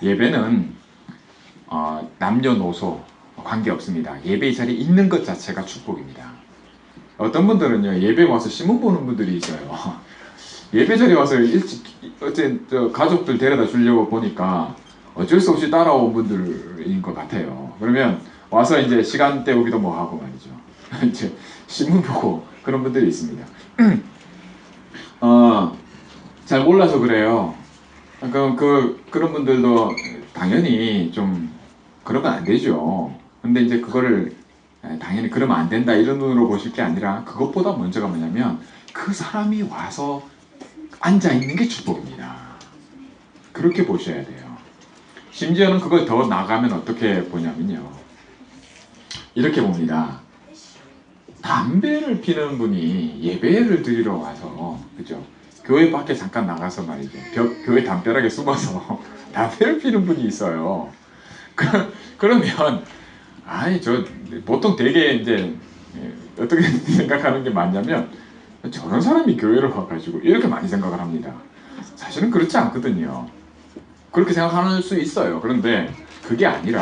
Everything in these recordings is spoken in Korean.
예배는 남녀노소 관계없습니다. 예배 자리에 있는 것 자체가 축복입니다. 어떤 분들은요, 예배 와서 신문 보는 분들이 있어요. 예배 자리에 와서 일찍 어째 가족들 데려다 주려고 보니까 어쩔 수 없이 따라온 분들인 것 같아요. 그러면 와서 이제 시간 때우기도 뭐 하고 말이죠. 이제 신문 보고 그런 분들이 있습니다. 잘 몰라서 그래요. 그런 분들도 당연히 좀 그러면 안 되죠. 근데 이제 그거를 당연히 그러면 안 된다 이런 눈으로 보실 게 아니라, 그것보다 먼저가 뭐냐면 그 사람이 와서 앉아 있는 게 축복입니다. 그렇게 보셔야 돼요. 심지어는 그걸 더 나가면 어떻게 보냐면요, 이렇게 봅니다. 담배를 피는 분이 예배를 드리러 와서, 그죠? 교회 밖에 잠깐 나가서 말이죠, 교회 담벼락에 숨어서 담배를 피는 분이 있어요. 그러면 아니 저 보통 되게 이제 어떻게 생각하는 게 맞냐면, 저런 사람이 교회를 와가지고 이렇게 많이 생각을 합니다. 사실은 그렇지 않거든요. 그렇게 생각할 수 있어요. 그런데 그게 아니라,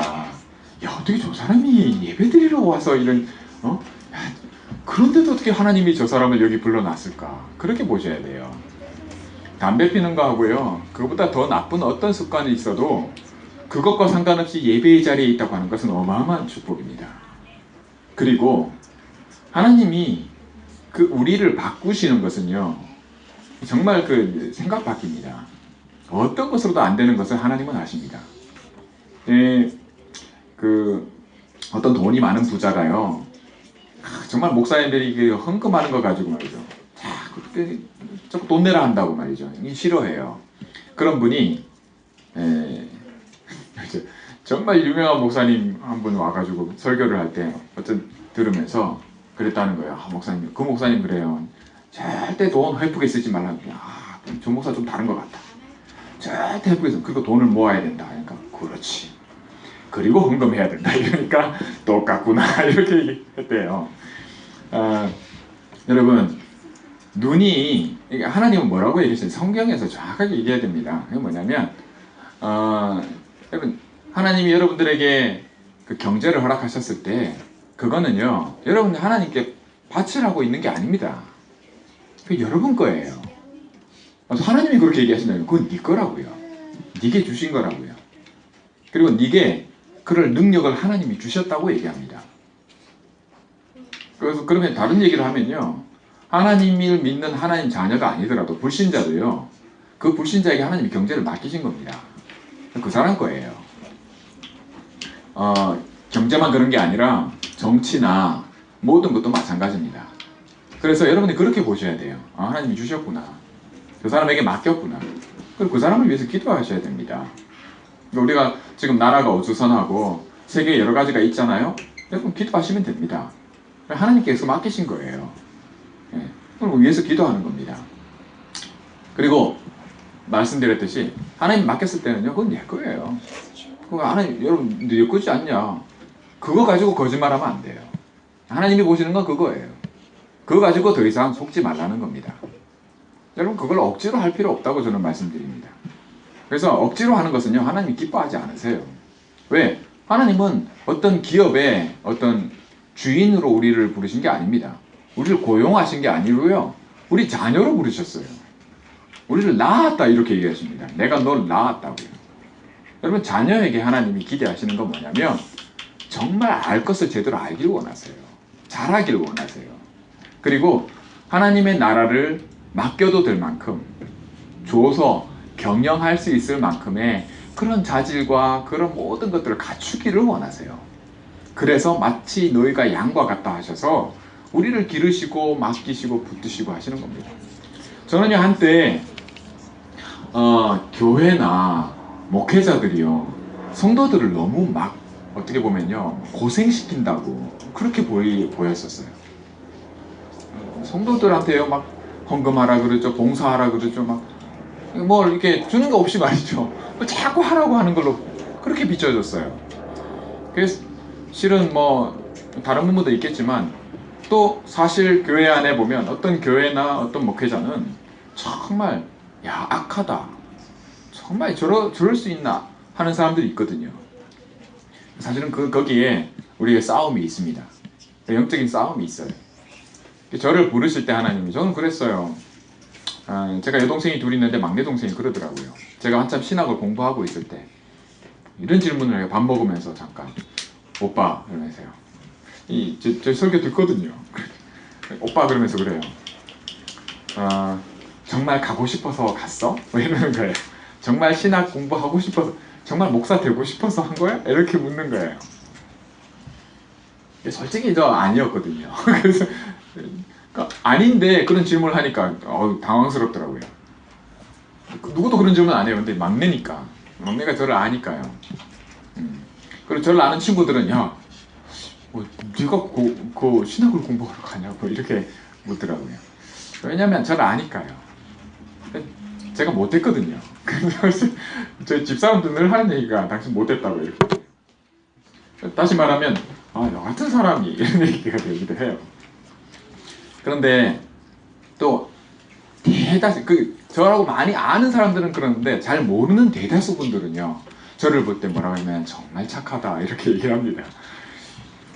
야, 어떻게 저 사람이 예배드리러 와서 이런, 야, 그런데도 어떻게 하나님이 저 사람을 여기 불러놨을까? 그렇게 보셔야 돼요. 담배 피는 거 하고요, 그것보다 더 나쁜 어떤 습관이 있어도 그것과 상관없이 예배의 자리에 있다고 하는 것은 어마어마한 축복입니다. 그리고 하나님이 그 우리를 바꾸시는 것은요, 정말 그 생각 바뀝니다. 어떤 것으로도 안 되는 것을 하나님은 아십니다. 예, 그 어떤 돈이 많은 부자가요, 정말 목사님들이 그 헌금하는 거 가지고 말이죠, 그렇게 자꾸 돈 내라 한다고 말이죠, 싫어해요. 그런 분이 정말 유명한 목사님 한 분 와가지고 설교를 할 때 어떤 들으면서 그랬다는 거예요. 목사님, 그 목사님 그래요. 절대 돈 회복에 쓰지 말라는 거예요. 저 목사 좀 다른 것 같다. 절대 회복에 써. 그리고 돈을 모아야 된다. 그러니까 그렇지. 그리고 헌금해야 된다. 이러니까 똑같구나. 이렇게 얘기했대요. 여러분, 눈이, 하나님은 뭐라고 얘기했어요? 성경에서 정확하게 얘기해야 됩니다. 그게 뭐냐면, 여러분, 하나님이 여러분들에게 그 경제를 허락하셨을 때, 그거는요, 여러분이 하나님께 바치라고 있는 게 아닙니다. 그게 여러분 거예요. 하나님이 그렇게 얘기하시면 그건 네 거라고요. 네게 주신 거라고요. 그리고 네게 그럴 능력을 하나님이 주셨다고 얘기합니다. 그래서 그러면 다른 얘기를 하면요, 하나님을 믿는 하나님 자녀가 아니더라도 불신자도요, 그 불신자에게 하나님이 경제를 맡기신 겁니다. 그 사람 거예요. 경제만 그런 게 아니라 정치나 모든 것도 마찬가지입니다. 그래서 여러분이 그렇게 보셔야 돼요. 하나님이 주셨구나. 그 사람에게 맡겼구나. 그리고 그 사람을 위해서 기도하셔야 됩니다. 우리가 지금 나라가 어수선하고 세계에 여러 가지가 있잖아요. 여러분 기도하시면 됩니다. 하나님께서 맡기신 거예요. 그럼 위해서 기도하는 겁니다. 그리고 말씀드렸듯이 하나님 맡겼을 때는요, 그건 내 거예요. 하나님, 여러분 내 거지 않냐? 그거 가지고 거짓말하면 안 돼요. 하나님이 보시는 건 그거예요. 그거 가지고 더 이상 속지 말라는 겁니다. 여러분 그걸 억지로 할 필요 없다고 저는 말씀드립니다. 그래서 억지로 하는 것은요, 하나님이 기뻐하지 않으세요. 왜? 하나님은 어떤 기업의 어떤 주인으로 우리를 부르신 게 아닙니다. 우리를 고용하신 게 아니고요, 우리 자녀로 부르셨어요. 우리를 낳았다 이렇게 얘기하십니다. 내가 널 낳았다고요. 여러분 자녀에게 하나님이 기대하시는 건 뭐냐면, 정말 알 것을 제대로 알길 원하세요. 잘하길 원하세요. 그리고 하나님의 나라를 맡겨도 될 만큼 줘서 경영할 수 있을 만큼의 그런 자질과 그런 모든 것들을 갖추기를 원하세요. 그래서 마치 너희가 양과 같다 하셔서 우리를 기르시고 맡기시고 붙드시고 하시는 겁니다. 저는요, 한때 교회나 목회자들이요, 성도들을 너무 막 어떻게 보면요, 고생시킨다고 그렇게 보였었어요. 성도들한테요 막 헌금하라 그러죠, 봉사하라 그러죠, 막 뭐 이렇게 주는 거 없이 말이죠, 자꾸 하라고 하는 걸로 그렇게 비춰졌어요. 그래서 실은 뭐 다른 부분도 있겠지만, 또 사실 교회 안에 보면 어떤 교회나 어떤 목회자는 정말, 야, 악하다, 정말 저럴 수 있나, 하는 사람들이 있거든요. 사실은 거기에 우리의 싸움이 있습니다. 영적인 싸움이 있어요. 저를 부르실 때 하나님이, 저는 그랬어요. 제가 여동생이 둘 있는데 막내 동생이 그러더라고요. 제가 한참 신학을 공부하고 있을 때 이런 질문을 해요. 밥 먹으면서 잠깐. 오빠 이러면서요. 저 설교 듣거든요. 오빠 그러면서 그래요. 정말 가고 싶어서 갔어? 뭐 이러는 거예요. 정말 신학 공부하고 싶어서, 정말 목사 되고 싶어서 한 거야? 이렇게 묻는 거예요. 솔직히 저 아니었거든요. 그래서 아닌데 그런 질문을 하니까 당황스럽더라고요. 누구도 그런 질문 안 해요. 근데 막내니까, 막내가 저를 아니까요. 그리고 저를 아는 친구들은 야, 네가 그 신학을 공부하러 가냐고 이렇게 묻더라고요. 왜냐면 저를 아니까요. 제가 못했거든요. 그래서 저희 집사람도 늘 하는 얘기가 당신 못했다고 이렇게. 다시 말하면 너 같은 사람이 이런 얘기가 되기도 해요. 그런데 또 대다수 저라고 많이 아는 사람들은 그러는데 잘 모르는 대다수 분들은요, 저를 볼 때 뭐라고 하면 정말 착하다 이렇게 얘기를 합니다.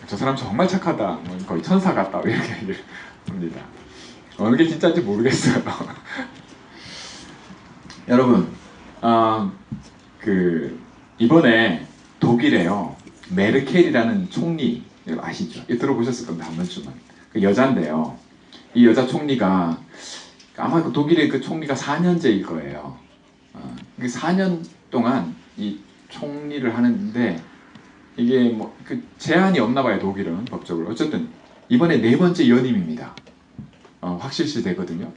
저 사람 정말 착하다, 거의 천사 같다 이렇게 얘기를 합니다. 어느 게 진짜인지 모르겠어요. 여러분, 이번에 독일에요, 메르켈이라는 총리 아시죠? 들어보셨을 건데 한 번쯤은. 그 여잔데요. 이 여자 총리가 아마 그 독일의 그 총리가 4년째일 거예요. 4년 동안 이 총리를 하는데 이게 뭐 그 제한이 없나 봐요, 독일은 법적으로. 어쨌든 이번에 4번째 연임입니다. 확실시 되거든요.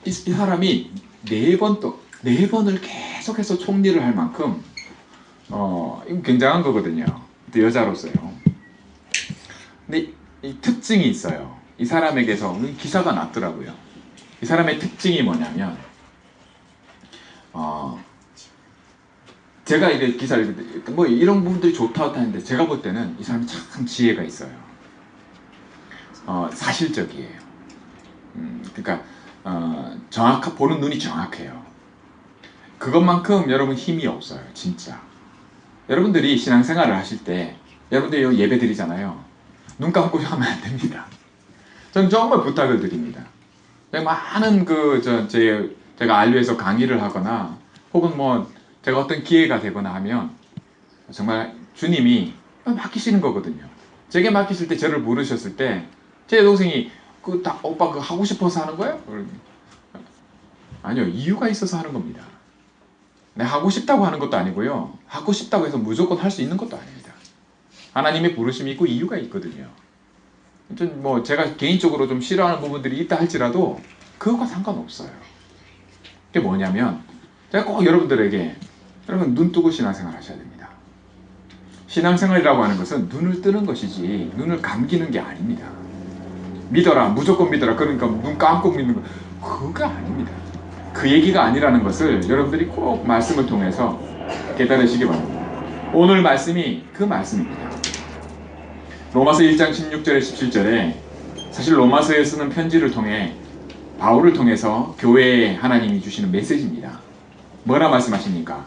이 사람이 4번을 계속해서 총리를 할 만큼 이건 굉장한 거거든요. 또 여자로서요. 근데 이 특징이 있어요. 이 사람에게서 기사가 났더라고요. 이 사람의 특징이 뭐냐면 제가 이게 기사를 읽을 때 뭐 이런 부분들이 좋다 했는데 제가 볼 때는 이 사람이 참 지혜가 있어요. 사실적이에요. 그러니까 보는 눈이 정확해요. 그것만큼 여러분 힘이 없어요, 진짜. 여러분들이 신앙생활을 하실 때 여러분들이 예배 드리잖아요. 눈 감고 하면 안 됩니다. 저는 정말 부탁을 드립니다. 많은 제가 안류에서 강의를 하거나 혹은 뭐 제가 어떤 기회가 되거나 하면 정말 주님이 맡기시는 거거든요. 제게 맡기실 때, 저를 부르셨을 때 제 동생이 오빠 그거 하고 싶어서 하는 거예요? 아니요, 이유가 있어서 하는 겁니다. 내가 하고 싶다고 하는 것도 아니고요, 하고 싶다고 해서 무조건 할 수 있는 것도 아닙니다. 하나님의 부르심이 있고 이유가 있거든요. 뭐 제가 개인적으로 좀 싫어하는 부분들이 있다 할지라도 그것과 상관없어요. 그게 뭐냐면 제가 꼭 여러분들에게, 여러분 눈 뜨고 신앙생활 하셔야 됩니다. 신앙생활이라고 하는 것은 눈을 뜨는 것이지 눈을 감기는 게 아닙니다. 믿어라, 무조건 믿어라, 그러니까 눈 감고 믿는 거, 그거 아닙니다. 그 얘기가 아니라는 것을 여러분들이 꼭 말씀을 통해서 깨달으시기 바랍니다. 오늘 말씀이 그 말씀입니다. 로마서 1장 16절에 17절에 사실 로마서에 쓰는 편지를 통해 바울을 통해서 교회에 하나님이 주시는 메시지입니다. 뭐라 말씀하십니까?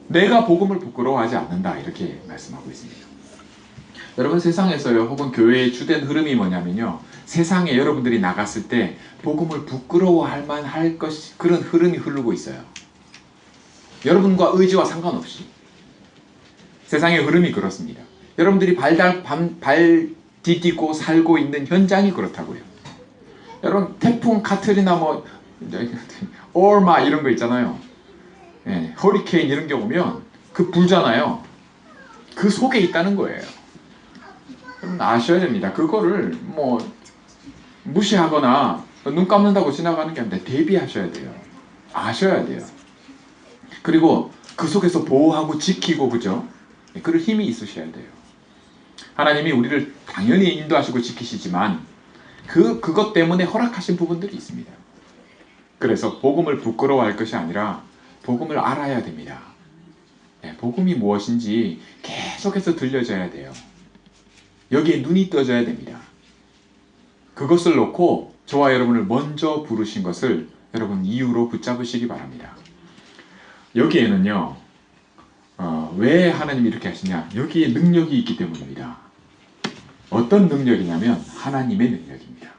내가 복음을 부끄러워하지 않는다, 이렇게 말씀하고 있습니다. 여러분, 세상에서요, 혹은 교회의 주된 흐름이 뭐냐면요, 세상에 여러분들이 나갔을 때 복음을 부끄러워할 만할 그런 흐름이 흐르고 있어요. 여러분과 의지와 상관없이 세상의 흐름이 그렇습니다. 여러분들이 발 디디고 살고 있는 현장이 그렇다고요. 여러분, 태풍 카트리나 뭐 얼마 이런 거 있잖아요. 허리케인 이런 게 오면 그 불잖아요. 그 속에 있다는 거예요. 여러분 아셔야 됩니다. 그거를 뭐 무시하거나 눈 감는다고 지나가는 게 아니라 대비하셔야 돼요. 아셔야 돼요. 그리고 그 속에서 보호하고 지키고, 그죠? 그럴 힘이 있으셔야 돼요. 하나님이 우리를 당연히 인도하시고 지키시지만 그것 때문에 허락하신 부분들이 있습니다. 그래서 복음을 부끄러워할 것이 아니라 복음을 알아야 됩니다. 복음이 무엇인지 계속해서 들려줘야 돼요. 여기에 눈이 떠져야 됩니다. 그것을 놓고 저와 여러분을 먼저 부르신 것을 여러분 이유로 붙잡으시기 바랍니다. 여기에는요, 왜 하나님이 이렇게 하시냐? 여기에 능력이 있기 때문입니다. 어떤 능력이냐면 하나님의 능력입니다.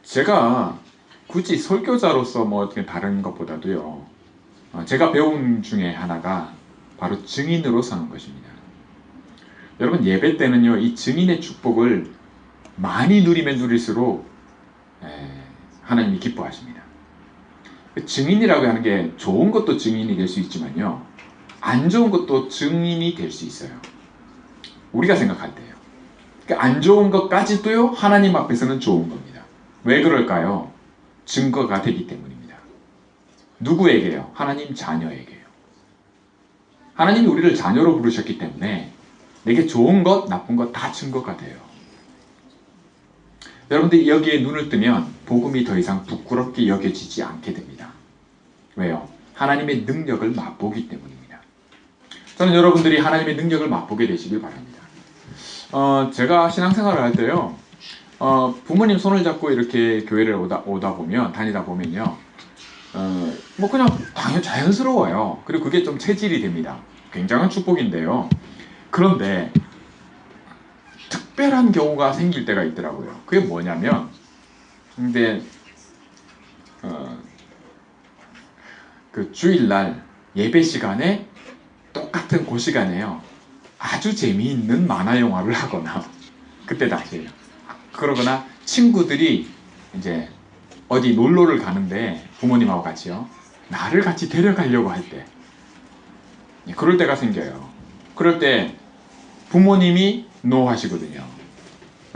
제가 굳이 설교자로서 뭐 어떻게 다른 것보다도요, 제가 배운 중에 하나가 바로 증인으로 사는 것입니다. 여러분, 예배 때는요, 이 증인의 축복을 많이 누리면 누릴수록 하나님이 기뻐하십니다. 증인이라고 하는 게 좋은 것도 증인이 될 수 있지만요, 안 좋은 것도 증인이 될 수 있어요. 우리가 생각할 때요. 그러니까 안 좋은 것까지도요, 하나님 앞에서는 좋은 겁니다. 왜 그럴까요? 증거가 되기 때문입니다. 누구에게요? 하나님 자녀에게요. 하나님이 우리를 자녀로 부르셨기 때문에 내게 좋은 것, 나쁜 것 다 증거가 돼요. 여러분들이 여기에 눈을 뜨면 복음이 더 이상 부끄럽게 여겨지지 않게 됩니다. 왜요? 하나님의 능력을 맛보기 때문입니다. 저는 여러분들이 하나님의 능력을 맛보게 되시길 바랍니다. 제가 신앙생활을 할 때요, 부모님 손을 잡고 이렇게 교회를 다니다 보면요, 뭐 그냥 자연스러워요. 그리고 그게 좀 체질이 됩니다. 굉장한 축복인데요. 그런데 특별한 경우가 생길 때가 있더라고요. 그게 뭐냐면, 근데 그 주일날 예배 시간에 똑같은 그 시간에요, 아주 재미있는 만화 영화를 하거나, 그때 다시예요. 그러거나 친구들이 이제 어디 놀러를 가는데 부모님하고 같이요, 나를 같이 데려가려고 할 때, 그럴 때가 생겨요. 그럴 때 부모님이 노 하시거든요.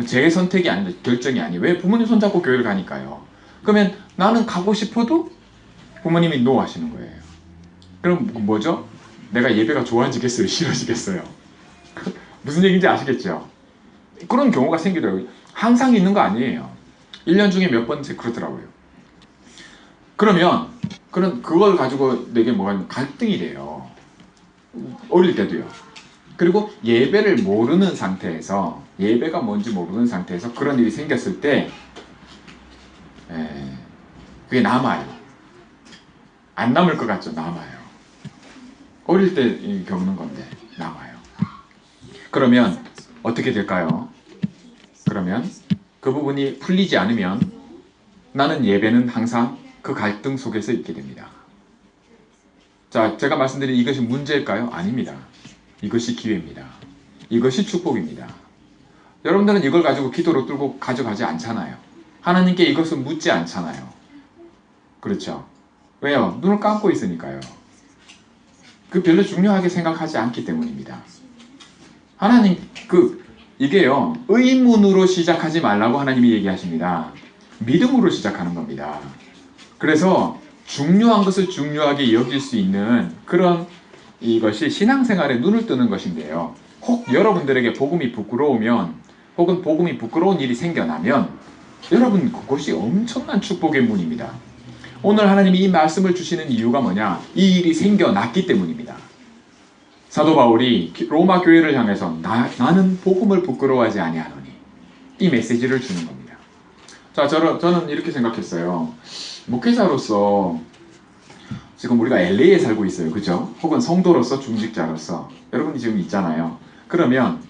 제 선택이 아니라 결정이 아니에요. 왜? 부모님 손잡고 교회를 가니까요. 그러면 나는 가고 싶어도 부모님이 노 하시는 거예요. 그럼 뭐죠? 내가 예배가 좋아지겠어요? 싫어지겠어요? 무슨 얘기인지 아시겠죠? 그런 경우가 생기더라고요. 항상 있는 거 아니에요. 1년 중에 몇 번째 그렇더라고요. 그러면 그걸 가지고 내게 뭐가 갈등이 돼요. 어릴 때도요. 그리고 예배를 모르는 상태에서, 예배가 뭔지 모르는 상태에서 그런 일이 생겼을 때 그게 남아요. 안 남을 것 같죠? 남아요. 어릴 때 겪는 건데 남아요. 그러면 어떻게 될까요? 그러면 그 부분이 풀리지 않으면 나는 예배는 항상 그 갈등 속에서 있게 됩니다. 자, 제가 말씀드린 이것이 문제일까요? 아닙니다. 이것이 기회입니다. 이것이 축복입니다. 여러분들은 이걸 가지고 기도로 뚫고 가져가지 않잖아요. 하나님께 이것을 묻지 않잖아요. 그렇죠? 왜요? 눈을 감고 있으니까요. 그 별로 중요하게 생각하지 않기 때문입니다. 하나님, 이게요, 의문으로 시작하지 말라고 하나님이 얘기하십니다. 믿음으로 시작하는 겁니다. 그래서 중요한 것을 중요하게 여길 수 있는 그런 이것이 신앙생활에 눈을 뜨는 것인데요. 혹 여러분들에게 복음이 부끄러우면, 혹은 복음이 부끄러운 일이 생겨나면 여러분, 그것이 엄청난 축복의 문입니다. 오늘 하나님이 이 말씀을 주시는 이유가 뭐냐? 이 일이 생겨났기 때문입니다. 사도 바울이 로마 교회를 향해서 나는 복음을 부끄러워하지 아니하노니, 이 메시지를 주는 겁니다. 자, 저는 이렇게 생각했어요. 목회자로서 지금 우리가 LA에 살고 있어요. 그죠? 혹은 성도로서, 중직자로서 여러분이 지금 있잖아요. 그러면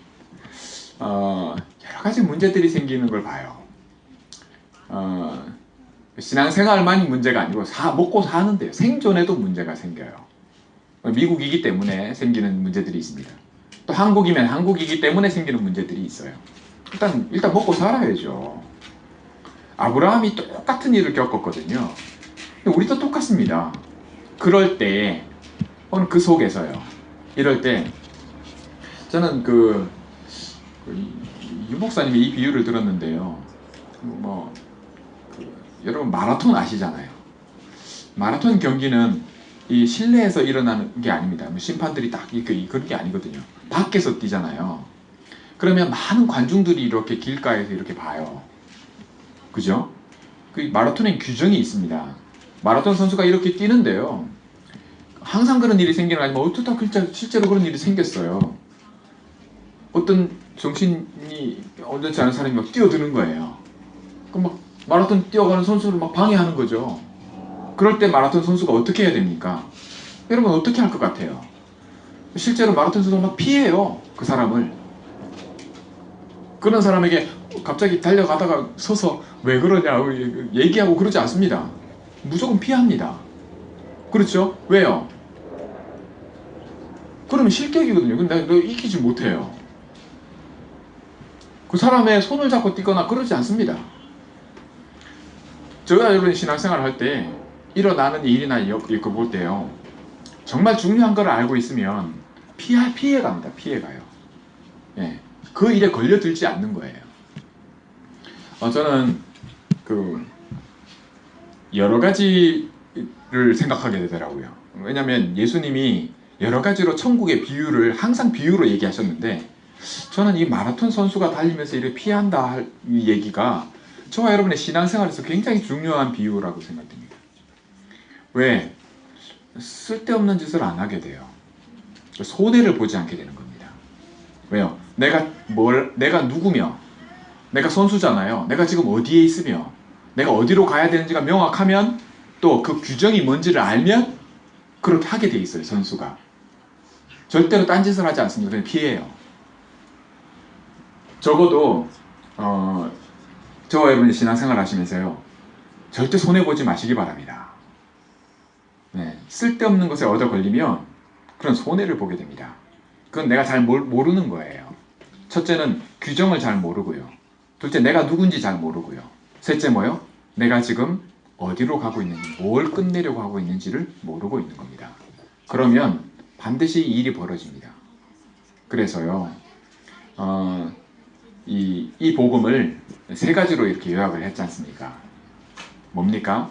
여러 가지 문제들이 생기는 걸 봐요. 신앙생활만이 문제가 아니고 먹고 사는데요, 생존에도 문제가 생겨요. 미국이기 때문에 생기는 문제들이 있습니다. 또 한국이면 한국이기 때문에 생기는 문제들이 있어요. 일단 먹고 살아야죠. 아브라함이 똑같은 일을 겪었거든요. 우리도 똑같습니다. 그럴 때, 혹은 그 속에서요, 이럴 때 저는 유 목사님의 이 비유를 들었는데요. 여러분 마라톤 아시잖아요. 마라톤 경기는 이 실내에서 일어나는 게 아닙니다. 심판들이 딱 그런 게 아니거든요. 밖에서 뛰잖아요. 그러면 많은 관중들이 이렇게 길가에서 이렇게 봐요. 그죠? 그 마라톤엔 규정이 있습니다. 마라톤 선수가 이렇게 뛰는데요, 항상 그런 일이 생기는 거 아니면 어쩌다 실제로 그런 일이 생겼어요. 어떤 정신이 온전치 않은 사람이 막 뛰어드는 거예요. 그럼 막 마라톤 뛰어가는 선수를 막 방해하는 거죠. 그럴 때 마라톤 선수가 어떻게 해야 됩니까? 여러분 어떻게 할 것 같아요? 실제로 마라톤 선수가 막 피해요. 그 사람을. 그런 사람에게 갑자기 달려가다가 서서 왜 그러냐 얘기하고 그러지 않습니다. 무조건 피합니다. 그렇죠? 왜요? 그러면 실격이거든요. 근데 너 이기지 못해요. 그 사람의 손을 잡고 뛰거나 그러지 않습니다. 저희가 여러분 신앙생활을 할 때 일어나는 일이나 이거 볼 때요. 정말 중요한 걸 알고 있으면 피해갑니다. 피해가요. 예. 그 일에 걸려들지 않는 거예요. 저는 그 여러 가지를 생각하게 되더라고요. 왜냐하면 예수님이 여러 가지로 천국의 비유를 항상 비유로 얘기하셨는데 저는 이 마라톤 선수가 달리면서 이렇게 피한다 이 얘기가 저와 여러분의 신앙생활에서 굉장히 중요한 비유라고 생각됩니다. 왜? 쓸데없는 짓을 안 하게 돼요. 손해를 보지 않게 되는 겁니다. 왜요? 내가 누구며 내가 선수잖아요. 내가 지금 어디에 있으며 내가 어디로 가야 되는지가 명확하면 또 그 규정이 뭔지를 알면 그렇게 하게 돼 있어요. 선수가 절대로 딴짓을 하지 않습니다. 그냥 피해요. 적어도 저와 여러분이 신앙생활 하시면서요 절대 손해보지 마시기 바랍니다. 네, 쓸데없는 것에 얻어 걸리면 그런 손해를 보게 됩니다. 그건 내가 잘 모르는 거예요. 첫째는 규정을 잘 모르고요. 둘째 내가 누군지 잘 모르고요. 셋째 뭐요? 내가 지금 어디로 가고 있는지 뭘 끝내려고 하고 있는지를 모르고 있는 겁니다. 그러면 반드시 이 일이 벌어집니다. 그래서요 이 복음을 세 가지로 이렇게 요약을 했지 않습니까? 뭡니까?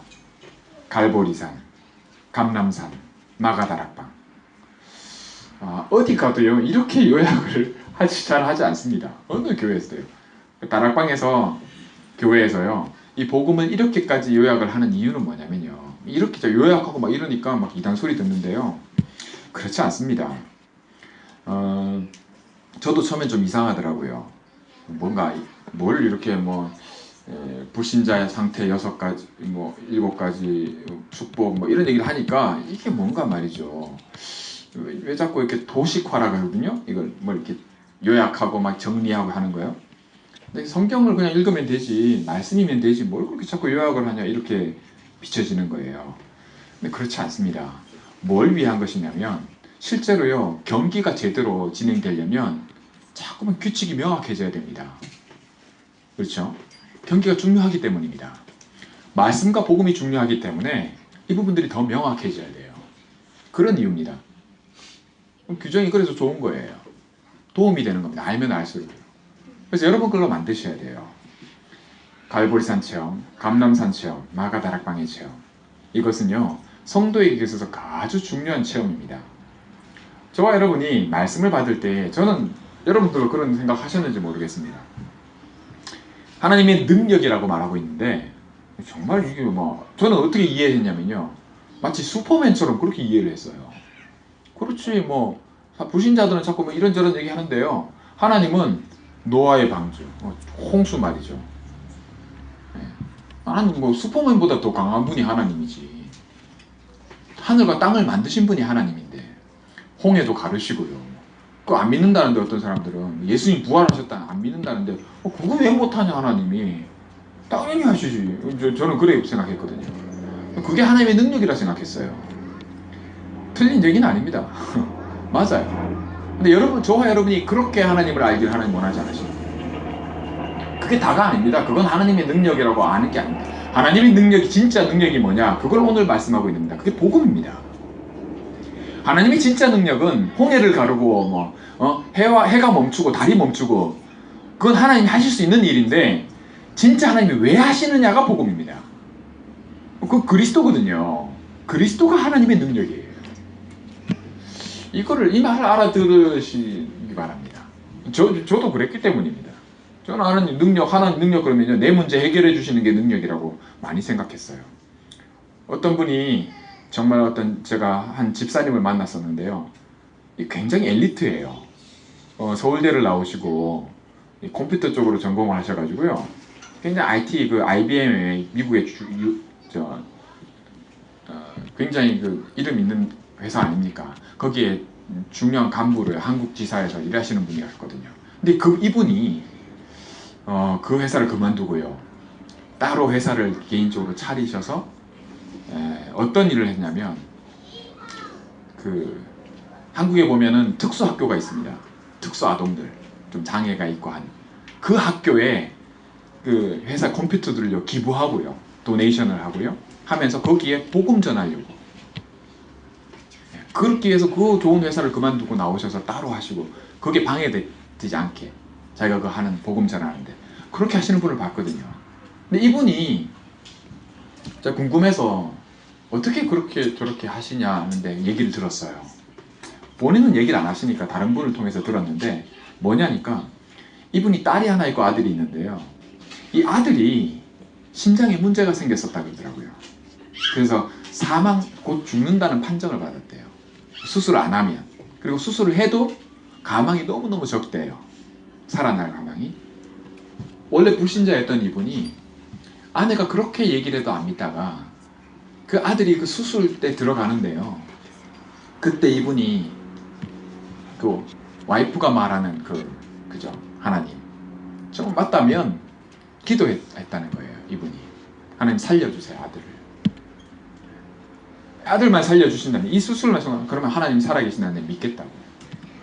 갈보리산, 감람산, 마가다락방. 어디 가도요 이렇게 요약을 잘 하지 않습니다. 어느 교회에서도요. 다락방에서 교회에서요 이 복음을 이렇게까지 요약을 하는 이유는 뭐냐면요. 이렇게 요약하고 막 이러니까 막 이단 소리 듣는데요. 그렇지 않습니다. 저도 처음엔 좀 이상하더라고요. 뭔가 뭘 이렇게 불신자의 상태 6가지, 7가지 축복 이런 얘기를 하니까 이게 뭔가 말이죠. 왜 자꾸 이렇게 도식화라 그러거든요. 이걸 이렇게 요약하고 막 정리하고 하는 거예요. 근데 성경을 그냥 읽으면 되지, 말씀이면 되지, 뭘 그렇게 자꾸 요약을 하냐 이렇게 비춰지는 거예요. 근데 그렇지 않습니다. 뭘 위한 것이냐면 실제로요 경기가 제대로 진행되려면 자꾸만 규칙이 명확해져야 됩니다. 그렇죠? 경기가 중요하기 때문입니다. 말씀과 복음이 중요하기 때문에 이 부분들이 더 명확해져야 돼요. 그런 이유입니다. 규정이 그래서 좋은 거예요. 도움이 되는 겁니다. 알면 알수록. 그래서 여러분 걸로 만드셔야 돼요. 갈보리산 체험, 감람산 체험, 마가다락방의 체험. 이것은요 성도에게 있어서 아주 중요한 체험입니다. 저와 여러분이 말씀을 받을 때 저는 여러분들도 그런 생각 하셨는지 모르겠습니다. 하나님의 능력이라고 말하고 있는데 정말 이게 저는 어떻게 이해했냐면요 마치 슈퍼맨처럼 그렇게 이해를 했어요. 그렇지 불신자들은 자꾸 이런저런 얘기 하는데요 하나님은 노아의 방주, 홍수 말이죠. 하나님 슈퍼맨보다 더 강한 분이 하나님이지. 하늘과 땅을 만드신 분이 하나님인데 홍해도 가르시고요. 그거 안 믿는다는데 어떤 사람들은 예수님 부활하셨다 안 믿는다는데 그거 왜 못하냐 하나님이. 당연히 하시지. 저는 그래 생각했거든요. 그게 하나님의 능력이라 생각했어요. 틀린 얘기는 아닙니다. 맞아요. 근데 저와 여러분이 그렇게 하나님을 알기를 하나님 원하지 않으십니다. 그게 다가 아닙니다. 그건 하나님의 능력이라고 아는 게 아닙니다. 하나님의 능력이 진짜 능력이 뭐냐 그걸 오늘 말씀하고 있는 겁니다. 그게 복음입니다. 하나님의 진짜 능력은 홍해를 가르고 해가 멈추고 달이 멈추고 그건 하나님이 하실 수 있는 일인데 진짜 하나님이 왜 하시느냐가 복음입니다. 그 그리스도거든요. 그리스도가 하나님의 능력이에요. 이 말을 알아들으시기 바랍니다. 저도 그랬기 때문입니다. 저는 하나님 능력 그러면요 내 문제 해결해 주시는 게 능력이라고 많이 생각했어요. 어떤 분이 정말 제가 한 집사님을 만났었는데요. 굉장히 엘리트예요. 서울대를 나오시고 컴퓨터 쪽으로 전공을 하셔가지고요. 굉장히 IT IBM의 미국의 굉장히 이름 있는 회사 아닙니까? 거기에 중요한 간부를 한국 지사에서 일하시는 분이 있거든요. 근데 이분이 그 회사를 그만두고요. 따로 회사를 개인적으로 차리셔서 어떤 일을 했냐면 그 한국에 보면은 특수학교가 있습니다. 특수아동들 좀 장애가 있고 한 그 학교에 그 회사 컴퓨터들을요 기부하고요, 도네이션을 하고요 하면서 거기에 복음 전하려고, 그렇게 해서 그 좋은 회사를 그만두고 나오셔서 따로 하시고 그게 방해되지 않게 자기가 그 하는 복음 전하는데 그렇게 하시는 분을 봤거든요. 근데 이분이 제가 궁금해서 어떻게 그렇게 저렇게 하시냐 하는데 얘기를 들었어요. 본인은 얘기를 안 하시니까 다른 분을 통해서 들었는데 뭐냐니까 이분이 딸이 하나 있고 아들이 있는데요. 이 아들이 심장에 문제가 생겼었다 그러더라고요. 그래서 곧 죽는다는 판정을 받았대요. 수술을 안 하면. 그리고 수술을 해도 가망이 너무너무 적대요. 살아날 가망이. 원래 불신자였던 이분이 아내가 그렇게 얘기를 해도 안 믿다가 그 아들이 그 수술 때 들어가는데요. 그때 이분이 그 와이프가 말하는 그죠? 하나님. 정말 맞다면 기도했다는 거예요. 이분이. 하나님 살려주세요. 아들만 살려주신다면 이 수술만 그러면 하나님 살아계신다는 믿겠다고.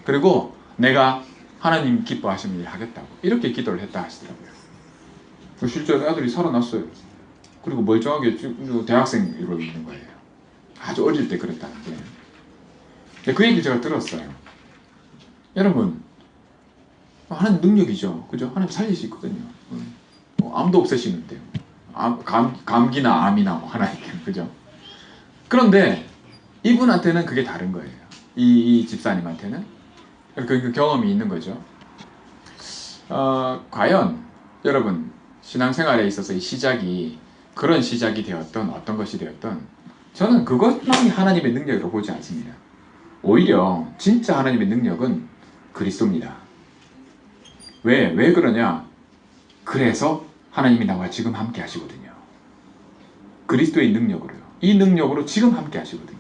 그리고 내가 하나님 기뻐하시는 일 하겠다고. 이렇게 기도를 했다 하시더라고요. 실제로 아들이 살아났어요. 그리고 멀쩡하게 대학생으로 있는 거예요. 아주 어릴 때 그랬다는데. 그 얘기를 제가 들었어요. 여러분, 하나님 능력이죠. 그죠? 하나님 살릴 수 있거든요. 암도 없애시는데요. 감기나 암이나 하나님, 그죠? 그런데 이분한테는 그게 다른 거예요. 이 집사님한테는 그 경험이 있는 거죠. 과연 여러분 신앙생활에 있어서 이 시작이 그런 시작이 되었던 어떤 것이 되었던 저는 그것만이 하나님의 능력으로 보지 않습니다. 오히려 진짜 하나님의 능력은 그리스도입니다. 왜 그러냐? 그래서 하나님이 나와 지금 함께 하시거든요. 그리스도의 능력으로요. 이 능력으로 지금 함께 하시거든요.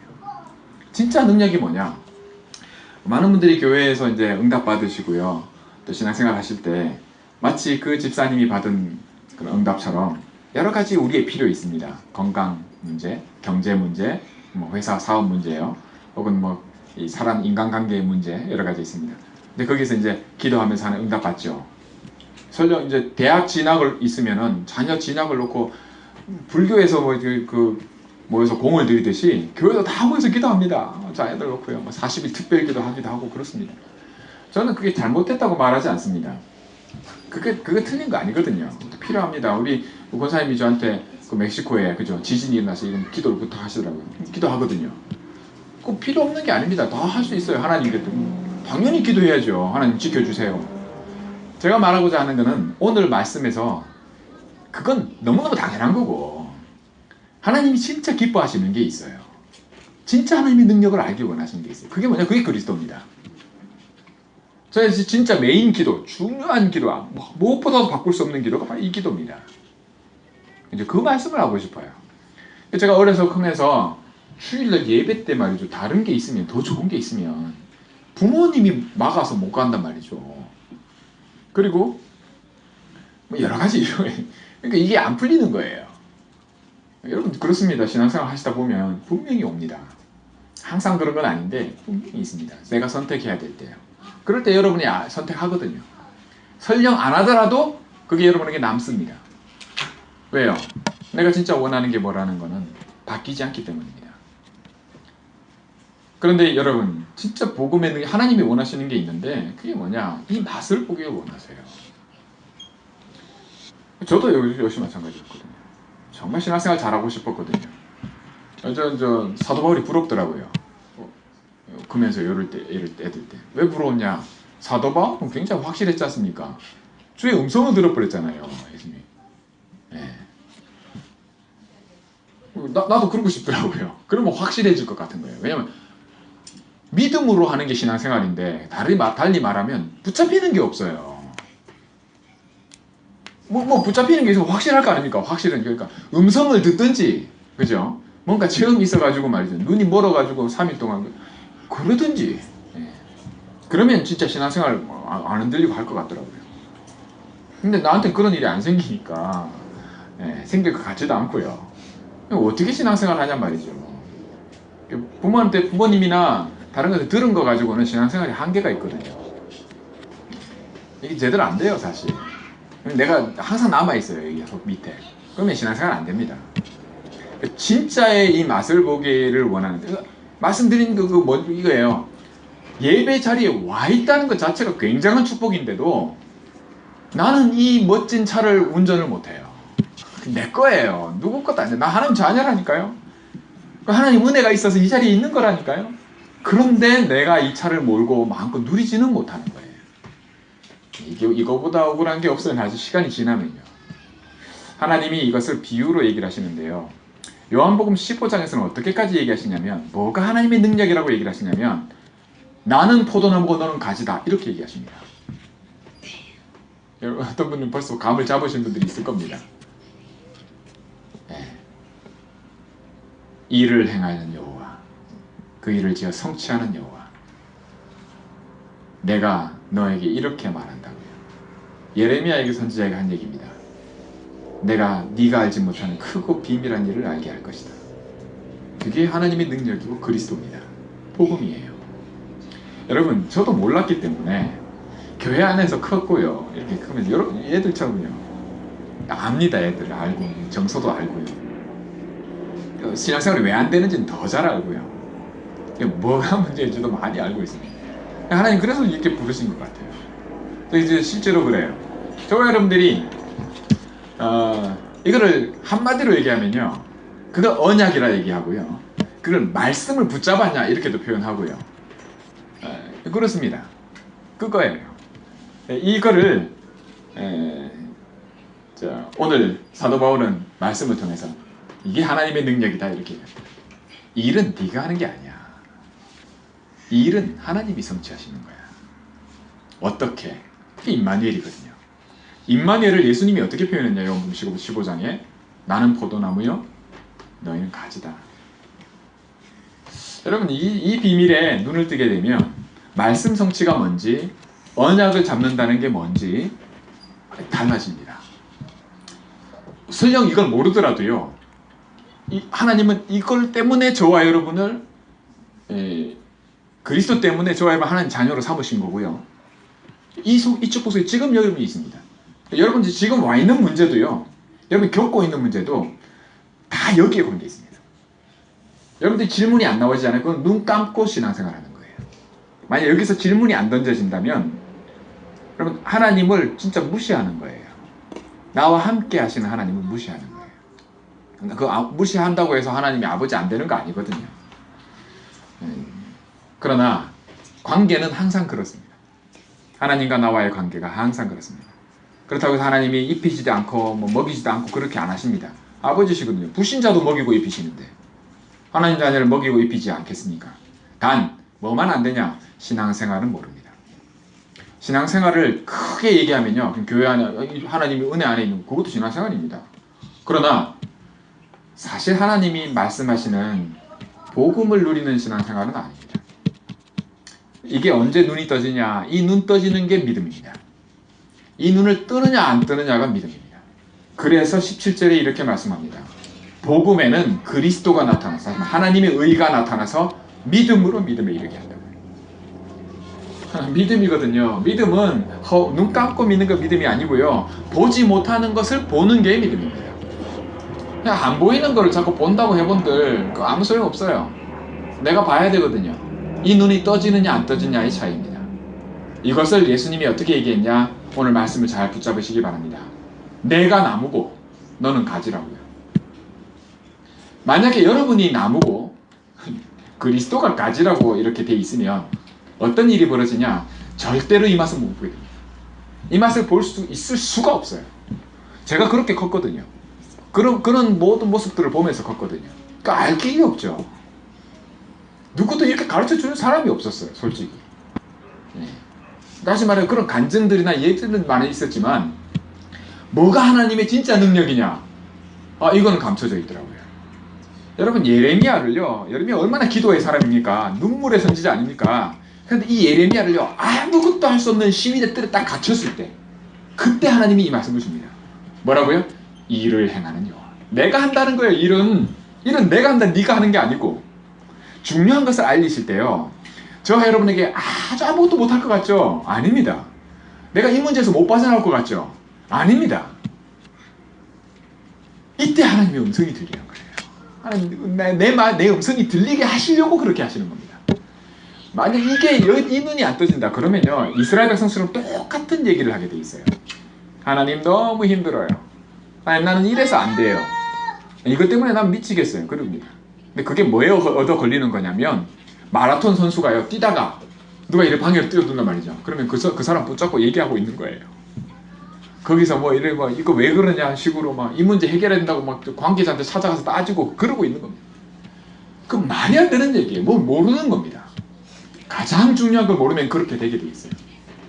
진짜 능력이 뭐냐? 많은 분들이 교회에서 이제 응답 받으시고요. 또 신앙생활 하실 때 마치 그 집사님이 받은 그런 응답처럼 여러 가지 우리의 필요 있습니다. 건강 문제, 경제 문제, 뭐 회사 사업 문제요. 혹은 뭐 이 사람 인간관계의 문제 여러 가지 있습니다. 근데 거기서 이제 기도하면서 하는 응답 받죠. 설령 이제 대학 진학을 있으면은 자녀 진학을 놓고 불교에서 모여서 공을 들이듯이 교회도 다 모여서 기도합니다. 자녀들 놓고요. 40일 특별 기도하기도 하고 그렇습니다. 저는 그게 잘못됐다고 말하지 않습니다. 그게 틀린 거 아니거든요. 필요합니다. 우리 권사님이 저한테 그 멕시코에 그죠 지진이 일어나서 이런 기도를 부탁하시더라고요. 기도하거든요. 그 필요 없는 게 아닙니다. 다 할 수 있어요. 하나님께 당연히 기도해야죠. 하나님 지켜주세요. 제가 말하고자 하는 것은 오늘 말씀에서 그건 너무너무 당연한 거고 하나님이 진짜 기뻐하시는 게 있어요. 진짜 하나님의 능력을 알기 원하시는 게 있어요. 그게 뭐냐? 그게 그리스도입니다. 저의 진짜 메인 기도, 중요한 기도, 무엇보다도 바꿀 수 없는 기도가 바로 이 기도입니다. 이제 그 말씀을 하고 싶어요. 제가 어려서 크면서 휴일날 예배 때 말이죠. 다른 게 있으면, 더 좋은 게 있으면 부모님이 막아서 못 간단 말이죠. 그리고 뭐 여러 가지 이유. 그러니까 이게 안 풀리는 거예요. 여러분 그렇습니다. 신앙생활 하시다 보면 분명히 옵니다. 항상 그런 건 아닌데 분명히 있습니다. 내가 선택해야 될 때요. 그럴 때 여러분이 선택하거든요. 설령 안 하더라도 그게 여러분에게 남습니다. 왜요? 내가 진짜 원하는 게 뭐라는 거는 바뀌지 않기 때문입니다. 그런데 여러분 진짜 복음의 능력, 하나님이 원하시는 게 있는데 그게 뭐냐? 이 맛을 보기를 원하세요. 저도 역시 마찬가지였거든요. 정말 신앙생활 잘하고 싶었거든요. 저 사도 바울이 부럽더라고요. 그러면서 이럴 때 애들 때 왜 부러웠냐? 사도 바울은 굉장히 확실했지 않습니까? 주의 음성을 들어버렸잖아요. 예수님이. 네. 나도 그러고 싶더라고요. 그러면 확실해질 것 같은 거예요. 왜냐면 믿음으로 하는 게 신앙생활인데 달리 말하면 붙잡히는 게 없어요. 뭐 붙잡히는 게 있으면 확실할 거 아닙니까? 확실은 그러니까 음성을 듣든지 그죠? 뭔가 체험이 있어가지고 말이죠. 눈이 멀어가지고 3일 동안 그러든지. 예. 그러면 진짜 신앙생활 안 흔들리고 할 것 같더라고요. 근데 나한테 그런 일이 안 생기니까 예, 생길 것 같지도 않고요. 어떻게 신앙생활 하냔 말이죠. 부모님이나 다른 것들 들은 거 가지고는 신앙생활이 한계가 있거든요. 이게 제대로 안 돼요, 사실. 내가 항상 남아있어요, 여기 밑에. 그러면 신앙생활 안 됩니다. 진짜의 이 맛을 보기를 원하는데, 말씀드린 이거예요. 예배 자리에 와 있다는 것 자체가 굉장한 축복인데도 나는 이 멋진 차를 운전을 못해요. 내 거예요. 누구 것도 아니에요. 나 하나님 자녀라니까요. 하나님 은혜가 있어서 이 자리에 있는 거라니까요. 그런데 내가 이 차를 몰고 마음껏 누리지는 못하는 거예요. 이거보다 억울한 게 없어요. 아주 시간이 지나면요. 하나님이 이것을 비유로 얘기를 하시는데요. 요한복음 15장에서는 어떻게까지 얘기하시냐면, 뭐가 하나님의 능력이라고 얘기를 하시냐면, 나는 포도나무고 너는 가지다, 이렇게 얘기하십니다. 어떤 분은 벌써 감을 잡으신 분들이 있을 겁니다. 네. 일을 행하는 여호와, 그 일을 지어 성취하는 여호와, 내가 너에게 이렇게 말한다고요. 예레미야에게 선지자가 한 얘기입니다. 내가 네가 알지 못하는 크고 비밀한 일을 알게 할 것이다. 그게 하나님의 능력이고 그리스도입니다. 복음이에요. 여러분, 저도 몰랐기 때문에 교회 안에서 컸고요. 이렇게 크면 여러분 얘들처럼요. 압니다. 애들 알고, 정서도 알고요. 신앙생활이 왜 안 되는지는 더 잘 알고요. 뭐가 문제인지도 많이 알고 있습니다. 하나님 그래서 이렇게 부르신 것 같아요. 이제 실제로 그래요. 저와 여러분들이 이거를 한마디로 얘기하면요, 그거 언약이라 얘기하고요, 그걸 말씀을 붙잡았냐 이렇게도 표현하고요. 그렇습니다. 그거예요. 이거를 오늘 사도 바울은 말씀을 통해서 이게 하나님의 능력이다 이렇게 얘기합니다. 이 일은 네가 하는 게 아니야. 이 일은 하나님이 성취하시는 거야. 어떻게? 그게 임마누엘이거든요. 임마누엘을 예수님이 어떻게 표현했냐요? 요한복음 15장에 나는 포도나무요 너희는 가지다. 여러분, 이 비밀에 눈을 뜨게 되면 말씀 성취가 뭔지, 언약을 잡는다는 게 뭔지 달라집니다. 설령 이걸 모르더라도요, 하나님은 이걸 때문에 저와 여러분을 그리스도 때문에 저와 여러분 하나님 자녀로 삼으신 거고요. 이쪽 보세요. 지금 여러분이 있습니다. 여러분 지금 와 있는 문제도요, 여러분 겪고 있는 문제도 다 여기에 관계 있습니다. 여러분들 질문이 안 나오지 않아요? 그건 눈 감고 신앙생활하는 거예요. 만약 여기서 질문이 안 던져진다면 여러분 하나님을 진짜 무시하는 거예요. 나와 함께 하시는 하나님을 무시하는 거예요. 그 무시한다고 해서 하나님이 아버지 안 되는 거 아니거든요. 그러나 관계는 항상 그렇습니다. 하나님과 나와의 관계가 항상 그렇습니다. 그렇다고 해서 하나님이 입히지도 않고 먹이지도 않고 그렇게 안 하십니다. 아버지시거든요. 불신자도 먹이고 입히시는데 하나님 자녀를 먹이고 입히지 않겠습니까? 단 뭐만 안 되냐? 신앙생활은 모릅니다. 신앙생활을 크게 얘기하면요, 교회 안에 하나님이 은혜 안에 있는 그것도 신앙생활입니다. 그러나 사실 하나님이 말씀하시는 복음을 누리는 신앙생활은 아닙니다. 이게 언제 눈이 떠지냐? 이 눈 떠지는 게 믿음입니다. 이 눈을 뜨느냐 안 뜨느냐가 믿음입니다. 그래서 17절에 이렇게 말씀합니다. 복음에는 그리스도가 나타나서 하나님의 의가 나타나서 믿음으로 믿음에 이르게 한다고요. 믿음이거든요. 믿음은 눈 감고 믿는 거 믿음이 아니고요, 보지 못하는 것을 보는 게 믿음입니다. 그냥 안 보이는 걸 자꾸 본다고 해본들 아무 소용 없어요. 내가 봐야 되거든요. 이 눈이 떠지느냐 안 떠지느냐의 차이입니다. 이것을 예수님이 어떻게 얘기했냐? 오늘 말씀을 잘 붙잡으시기 바랍니다. 내가 나무고 너는 가지라고요. 만약에 여러분이 나무고 그리스도가 가지라고 이렇게 돼 있으면 어떤 일이 벌어지냐? 절대로 이 맛을 못 보게 됩니다. 이 맛을 볼 수 있을 수가 없어요. 제가 그렇게 컸거든요. 그런 모든 모습들을 보면서 컸거든요. 그러니까 알 길이 없죠. 누구도 이렇게 가르쳐주는 사람이 없었어요, 솔직히. 다시 말해 그런 간증들이나 얘기들은 많이 있었지만 뭐가 하나님의 진짜 능력이냐? 이거는 감춰져 있더라고요. 여러분 예레미야를요, 예레미야 얼마나 기도의 사람입니까? 눈물의 선지자 아닙니까? 그런데 이 예레미야를요, 아무것도 할 수 없는 시민의 뜰에 딱 갇혔을 때, 그때 하나님이 이 말씀을 줍니다. 뭐라고요? 일을 행하는 여호와. 내가 한다는 거예요. 일은 내가 한다, 네가 하는 게 아니고. 중요한 것을 알리실 때요, 저와 여러분에게 아주 아무것도 못할 것 같죠? 아닙니다. 내가 이 문제에서 못 빠져나올 것 같죠? 아닙니다. 이때 하나님의 음성이 들리는 거예요. 하나님, 내 음성이 들리게 하시려고 그렇게 하시는 겁니다. 만약 이게 이 눈이 안 떠진다 그러면요, 이스라엘 백성처럼 똑같은 얘기를 하게 돼 있어요. 하나님 너무 힘들어요. 하나님 나는 이래서 안 돼요. 이것 때문에 난 미치겠어요. 그럽니다. 근데 그게 뭐에 얻어 걸리는 거냐면, 마라톤 선수가요, 뛰다가 누가 이래 방해를 뛰어든단 말이죠. 그러면 그 사람 붙잡고 얘기하고 있는 거예요. 거기서 이거 왜 그러냐 식으로 이 문제 해결해야 된다고 관계자한테 찾아가서 따지고 그러고 있는 겁니다. 그 말이 안 되는 얘기예요. 모르는 겁니다. 가장 중요한 걸 모르면 그렇게 되게 돼 있어요.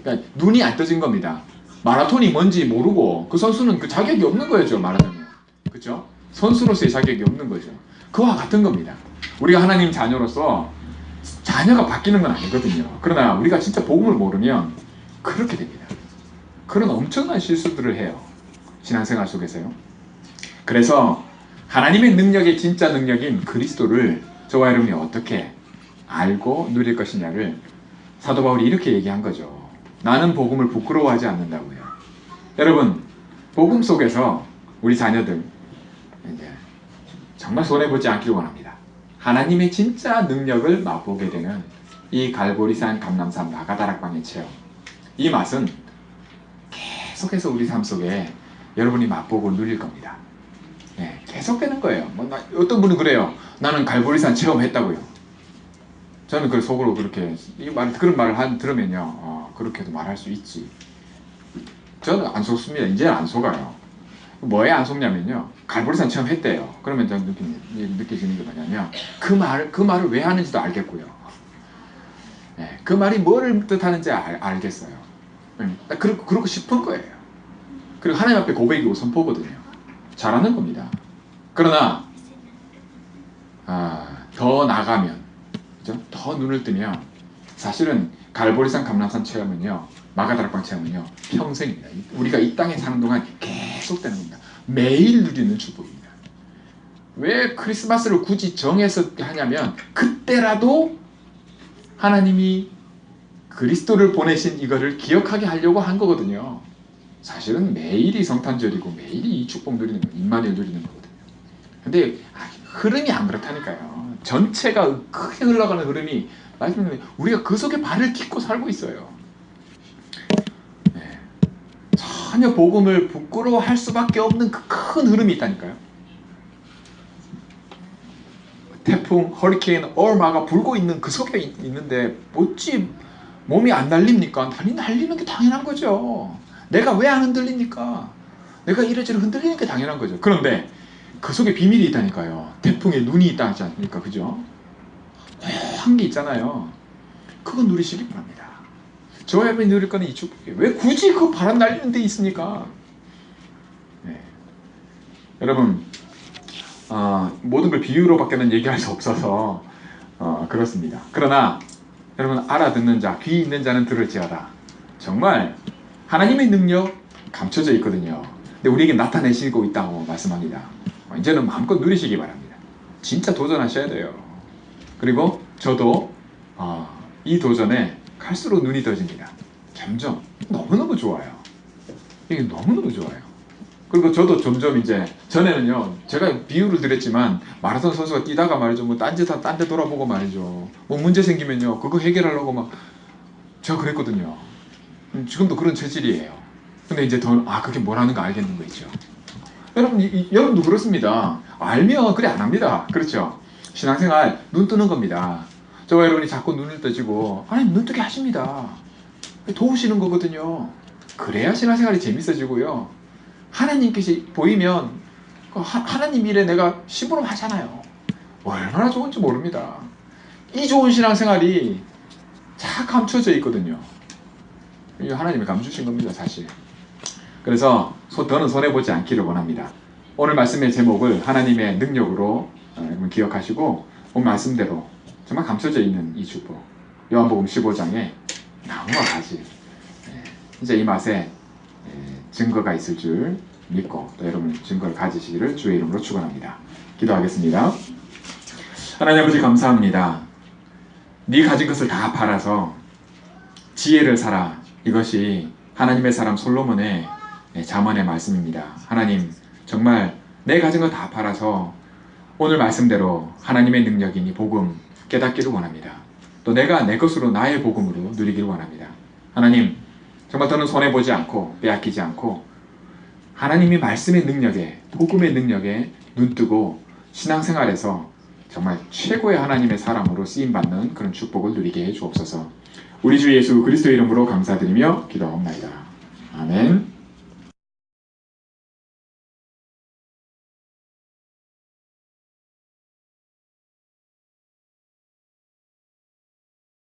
그러니까 눈이 안 떠진 겁니다. 마라톤이 뭔지 모르고 그 선수는 그 자격이 없는 거죠, 말하자면. 그렇죠? 선수로서의 자격이 없는 거죠. 그와 같은 겁니다. 우리가 하나님 자녀로서 자녀가 바뀌는 건 아니거든요. 그러나 우리가 진짜 복음을 모르면 그렇게 됩니다. 그런 엄청난 실수들을 해요. 신앙생활 속에서요. 그래서 하나님의 능력의 진짜 능력인 그리스도를 저와 여러분이 어떻게 알고 누릴 것이냐를 사도 바울이 이렇게 얘기한 거죠. 나는 복음을 부끄러워하지 않는다고요. 여러분, 복음 속에서 우리 자녀들 이제 정말 손해보지 않기를 원합니다. 하나님의 진짜 능력을 맛보게 되는 이 갈보리산 감람산 마가다락방의 체험, 이 맛은 계속해서 우리 삶 속에 여러분이 맛보고 누릴 겁니다. 네, 계속되는 거예요. 어떤 분은 그래요. 나는 갈보리산 체험했다고요. 저는 그 속으로 그렇게 그런 말을 들으면요, 그렇게도 말할 수 있지. 저는 안 속습니다. 이제는 안 속아요. 뭐에 안 속냐면요, 갈보리산 체험했대요. 그러면 저는 느껴지는 게 뭐냐면 그 말을 왜 하는지도 알겠고요. 네, 그 말이 뭐를 뜻하는지 알겠어요. 그러고 싶은 거예요. 그리고 하나님 앞에 고백이고 선포거든요. 잘하는 겁니다. 그러나 더 나가면, 그죠? 더 눈을 뜨면 사실은 갈보리산 감람산 체험은요, 마가다락방 체험은요, 평생입니다. 우리가 이 땅에 사는 동안 계속되는 겁니다. 매일 누리는 축복입니다. 왜 크리스마스를 굳이 정해서 하냐면 그때라도 하나님이 그리스도를 보내신 이거를 기억하게 하려고 한 거거든요. 사실은 매일이 성탄절이고 매일이 이 축복 누리는 거, 임마누엘 누리는 거거든요. 근데 흐름이 안 그렇다니까요. 전체가 크게 흘러가는 흐름이, 말씀드리면 우리가 그 속에 발을 딛고 살고 있어요. 네. 전혀 복음을 부끄러워할 수밖에 없는 그 큰 흐름이 있다니까요. 태풍, 허리케인, 얼마가 불고 있는 그 속에 있는데 어찌 몸이 안 날립니까? 날리는 게 당연한 거죠. 내가 왜 안 흔들립니까? 내가 이래저래 흔들리는 게 당연한 거죠. 그런데 그 속에 비밀이 있다니까요. 태풍에 눈이 있다 하지 않습니까? 그죠? 한 게 있잖아요. 그거 누리시기 바랍니다. 저와 여러분이 누릴 거는 이 축복이에요. 왜 굳이 그 바람 날리는 데 있습니까? 네. 여러분, 모든 걸 비유로 밖에는 얘기할 수 없어서 그렇습니다. 그러나 여러분, 알아듣는 자, 귀 있는 자는 들을지어다. 정말 하나님의 능력 감춰져 있거든요. 근데 우리에게 나타내시고 있다고 말씀합니다. 이제는 마음껏 누리시기 바랍니다. 진짜 도전하셔야 돼요. 그리고 저도 이 도전에 갈수록 눈이 떠집니다. 점점 너무너무 좋아요. 이게 너무너무 좋아요. 그리고 저도 점점 이제, 전에는요, 제가 비유를 드렸지만 마라톤 선수가 뛰다가 말이죠, 딴 데 돌아보고 말이죠, 문제 생기면요 그거 해결하려고 제가 그랬거든요. 지금도 그런 체질이에요. 근데 이제 그게 뭐라는 거 알겠는 거 있죠. 여러분도 그렇습니다. 알면 그래 안 합니다. 그렇죠? 신앙생활 눈 뜨는 겁니다. 저와 여러분이 자꾸 눈을 떠지고 하나님 눈 뜨게 하십니다. 도우시는 거거든요. 그래야 신앙생활이 재밌어지고요. 하나님께서 보이면 하나님 일에 내가 심부름하잖아요. 얼마나 좋은지 모릅니다. 이 좋은 신앙생활이 다 감춰져 있거든요. 하나님이 감추신 겁니다, 사실. 그래서 더는 손해보지 않기를 원합니다. 오늘 말씀의 제목을 하나님의 능력으로 여러분 기억하시고 오늘 말씀대로 정말 감춰져 있는 이 축복, 요한복음 15장에 나무와 가지, 진짜 이 맛에 증거가 있을 줄 믿고 또 여러분 증거를 가지시기를 주의 이름으로 축원합니다. 기도하겠습니다. 하나님 아버지 감사합니다. 네 가진 것을 다 팔아서 지혜를 사라, 이것이 하나님의 사람 솔로몬의 잠언의 말씀입니다. 하나님 정말 내 가진 거 다 팔아서 오늘 말씀대로 하나님의 능력인 이 복음 깨닫기를 원합니다. 또 내가 내 것으로 나의 복음으로 누리기를 원합니다. 하나님 정말 더는 손해보지 않고 빼앗기지 않고 하나님이 말씀의 능력에, 복음의 능력에 눈뜨고 신앙생활에서 정말 최고의 하나님의 사람으로 쓰임받는 그런 축복을 누리게 해 주옵소서. 우리 주 예수 그리스도의 이름으로 감사드리며 기도하옵나이다. 아멘.